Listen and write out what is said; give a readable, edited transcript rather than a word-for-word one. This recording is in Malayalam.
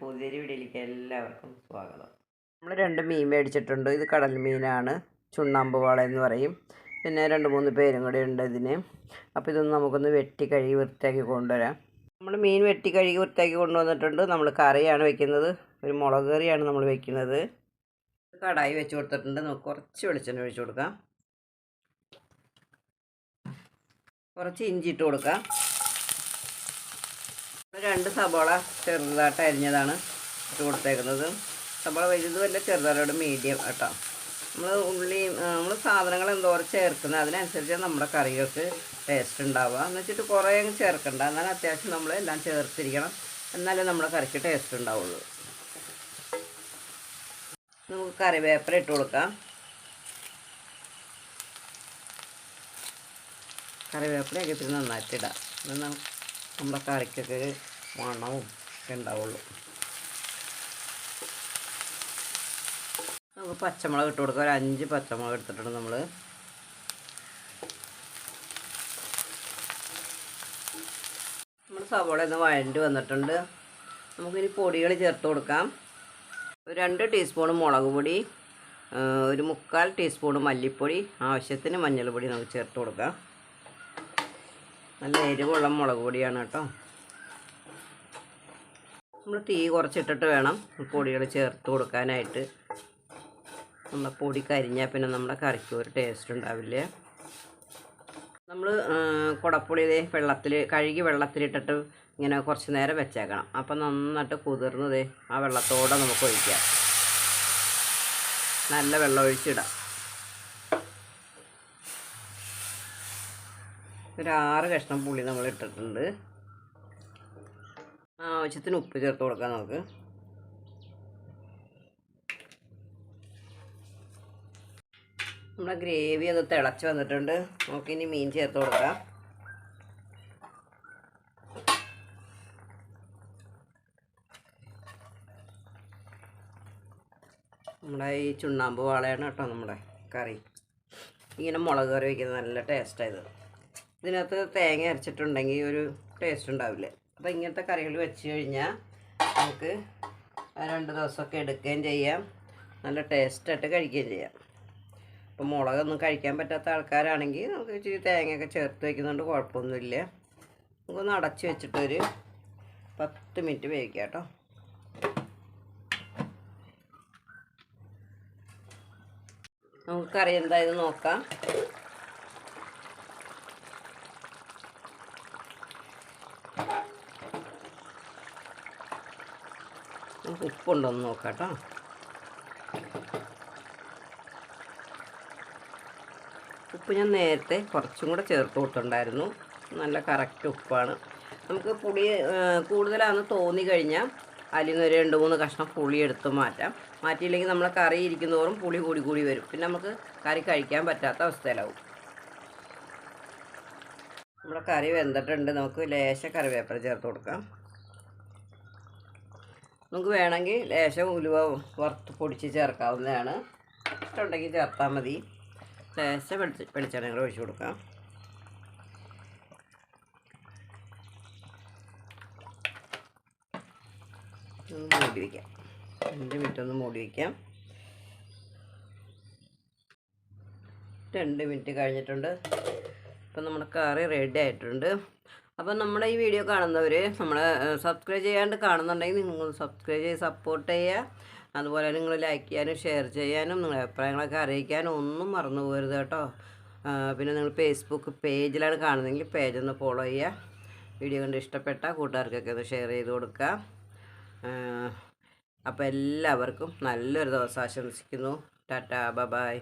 പുതിയൊരു വീഡിയോയിലേക്ക് എല്ലാവർക്കും സ്വാഗതം. നമ്മൾ 2 മീൻ മേടിച്ചിട്ടുണ്ട്. ഇത് കടൽ മീനാണ്, ചുണ്ണാമ്പ് വാള എന്ന് പറയും. പിന്നെ 2-3 പേരും കൂടെ ഉണ്ട് ഇതിന്. അപ്പോൾ ഇതൊന്ന് നമുക്കൊന്ന് വെട്ടി കഴുകി വൃത്തിയാക്കി കൊണ്ടുവരാം. നമ്മൾ മീൻ വെട്ടി കഴുകി വൃത്തിയാക്കി കൊണ്ടുവന്നിട്ടുണ്ട്. നമ്മൾ കറിയാണ് വെക്കുന്നത്, ഒരു മുളക് കറിയാണ് നമ്മൾ വെക്കുന്നത്. കടായി വെച്ച് കൊടുത്തിട്ടുണ്ട്. നമുക്ക് കുറച്ച് വെളിച്ചെണ്ണ ഒഴിച്ച് കൊടുക്കാം. കുറച്ച് ഇഞ്ചി ഇട്ട് കൊടുക്കാം. 2 സവാള ചെറുതായിട്ട് അരിഞ്ഞതാണ് ഇട്ട് കൊടുത്തേക്കുന്നത്. സവാള വലുതുമല്ല, ചെറുതായിട്ട് മീഡിയം കേട്ടോ. നമ്മൾ സാധനങ്ങൾ എന്തോരം ചേർക്കുന്നത് അതിനനുസരിച്ച് നമ്മുടെ കറികൾക്ക് ടേസ്റ്റ് ഉണ്ടാവുക. എന്ന് വെച്ചിട്ട് കുറേ ചേർക്കണ്ട, എന്നാലും അത്യാവശ്യം നമ്മൾ എല്ലാം ചേർത്തിരിക്കണം, എന്നാലേ നമ്മുടെ കറിക്ക് ടേസ്റ്റ് ഉണ്ടാവുള്ളൂ. നമുക്ക് കറിവേപ്പില ഇട്ട് കൊടുക്കാം. കറിവേപ്പിലയൊക്കെ ഇത്തിരി നന്നായിട്ടിടാം, എന്നാൽ നമ്മുടെ കറിക്കൊക്കെ ഒരു മണവും ഒക്കെ ഉണ്ടാവുള്ളൂ. നമുക്ക് പച്ചമുളക് ഇട്ട് കൊടുക്കാം. ഒരു 5 പച്ചമുളക് എടുത്തിട്ടുണ്ട് നമ്മൾ. സവോള ഒന്ന് വഴണ്ടി വന്നിട്ടുണ്ട്. നമുക്കിനി പൊടികൾ ചേർത്ത് കൊടുക്കാം. 2 ടീസ്പൂൺ മുളക് പൊടി, ഒരു 3/4 ടീസ്പൂൺ മല്ലിപ്പൊടി, ആവശ്യത്തിന് മഞ്ഞൾപ്പൊടി നമുക്ക് ചേർത്ത് കൊടുക്കാം. നല്ല എരിവുള്ള മുളക് പൊടിയാണ് കേട്ടോ. നമ്മൾ തീ കുറച്ചിട്ടിട്ട് വേണം പൊടികൾ ചേർത്ത് കൊടുക്കാനായിട്ട്. നമ്മുടെ പൊടി കരിഞ്ഞാൽ പിന്നെ നമ്മുടെ കറിക്ക് ഒരു ടേസ്റ്റ് ഉണ്ടാവില്ല. നമ്മൾ കുടപ്പുളി കഴുകി വെള്ളത്തിലിട്ടിട്ട് ഇങ്ങനെ കുറച്ച് നേരം വെച്ചേക്കണം. അപ്പം നന്നായിട്ട് കുതിർന്നത് ആ വെള്ളത്തോടെ നമുക്ക് ഒഴിക്കാം. നല്ല വെള്ളം ഒഴിച്ചിടാം. ഒരു 6 കഷ്ണം പുളി നമ്മൾ ഇട്ടിട്ടുണ്ട്. ആവശ്യത്തിന് ഉപ്പ് ചേർത്ത് കൊടുക്കാം നമുക്ക്. നമ്മുടെ ഗ്രേവി അത് തിളച്ച് വന്നിട്ടുണ്ട്. നമുക്കിനി മീൻ ചേർത്ത് കൊടുക്കാം. നമ്മുടെ ഈ ചുണ്ണാമ്പ് വാളയാണ് കേട്ടോ നമ്മുടെ കറി. ഇങ്ങനെ മുളക് കറി വയ്ക്കുന്നത് നല്ല ടേസ്റ്റായത്. ഇതിനകത്ത് തേങ്ങ അരച്ചിട്ടുണ്ടെങ്കിൽ ഒരു ടേസ്റ്റ് ഉണ്ടാവില്ല. അപ്പോൾ ഇങ്ങനത്തെ കറികൾ വെച്ച് കഴിഞ്ഞാൽ നമുക്ക് 2 ദിവസമൊക്കെ എടുക്കുകയും ചെയ്യാം, നല്ല ടേസ്റ്റായിട്ട് കഴിക്കുകയും ചെയ്യാം. അപ്പോൾ മുളകൊന്നും കഴിക്കാൻ പറ്റാത്ത ആൾക്കാരാണെങ്കിൽ നമുക്ക് ഇച്ചിരി തേങ്ങയൊക്കെ ചേർത്ത് വയ്ക്കുന്നുണ്ട്, കുഴപ്പമൊന്നുമില്ല. നമുക്കൊന്ന് അടച്ച് വെച്ചിട്ടൊരു 10 മിനിറ്റ് വേവിക്കാം കേട്ടോ. നമുക്ക് കറി എന്തായാലും നോക്കാം. ഉപ്പുണ്ടോയെന്ന് നോക്കാം കേട്ടോ. ഉപ്പ് ഞാൻ നേരത്തെ കുറച്ചും കൂടെ ചേർത്ത് കൊടുത്തിട്ടുണ്ടായിരുന്നു. നല്ല കറക്റ്റ് ഉപ്പാണ്. നമുക്ക് പുളി കൂടുതലാണെന്ന് തോന്നി കഴിഞ്ഞാൽ അതിൽ നിന്ന് ഒരു 2-3 കഷ്ണം പുളി എടുത്ത് മാറ്റാം. മാറ്റിയില്ലെങ്കിൽ നമ്മളെ കറി ഇരിക്കുന്നതോറും പുളി കൂടി വരും. പിന്നെ നമുക്ക് കറി കഴിക്കാൻ പറ്റാത്ത അവസ്ഥയിലാവും. നമ്മുടെ കറി വെന്തിട്ടുണ്ട്. നമുക്ക് ലേശ കറിവേപ്പില ചേർത്ത് കൊടുക്കാം. നമുക്ക് വേണമെങ്കിൽ ലേശം ഉലുവ വറുത്ത് പൊടിച്ച് ചേർക്കാവുന്നതാണ്. ഇഷ്ടമുണ്ടെങ്കിൽ ചേർത്താൽ മതി. ലേശം വെളിച്ചെണ്ണ കൂടെ ഒഴിച്ച് കൊടുക്കാം. ഒന്ന് മൂടി വയ്ക്കാം. 2 മിനിറ്റ് ഒന്ന് മൂടി വയ്ക്കാം. 2 മിനിറ്റ് കഴിഞ്ഞിട്ടുണ്ട്. ഇപ്പം നമ്മുടെ കറി റെഡി ആയിട്ടുണ്ട്. അപ്പം നമ്മുടെ ഈ വീഡിയോ കാണുന്നവർ നമ്മളെ സബ്സ്ക്രൈബ് ചെയ്യാണ്ട് കാണുന്നുണ്ടെങ്കിൽ നിങ്ങൾ സബ്സ്ക്രൈബ് ചെയ്ത് സപ്പോർട്ട് ചെയ്യുക. അതുപോലെ നിങ്ങൾ ലൈക്ക് ചെയ്യാനും ഷെയർ ചെയ്യാനും നിങ്ങളുടെ അഭിപ്രായങ്ങളൊക്കെ അറിയിക്കാനും ഒന്നും മറന്നു പോകരുത് കേട്ടോ. പിന്നെ നിങ്ങൾ ഫേസ്ബുക്ക് പേജിലാണ് കാണുന്നതെങ്കിൽ പേജൊന്ന് ഫോളോ ചെയ്യുക. വീഡിയോ കണ്ട് ഇഷ്ടപ്പെട്ട കൂട്ടുകാർക്കൊക്കെ ഒന്ന് ഷെയർ ചെയ്ത് കൊടുക്കുക. അപ്പോൾ എല്ലാവർക്കും നല്ലൊരു ദിവസം ആശംസിക്കുന്നു. ടാറ്റാ, ബൈ.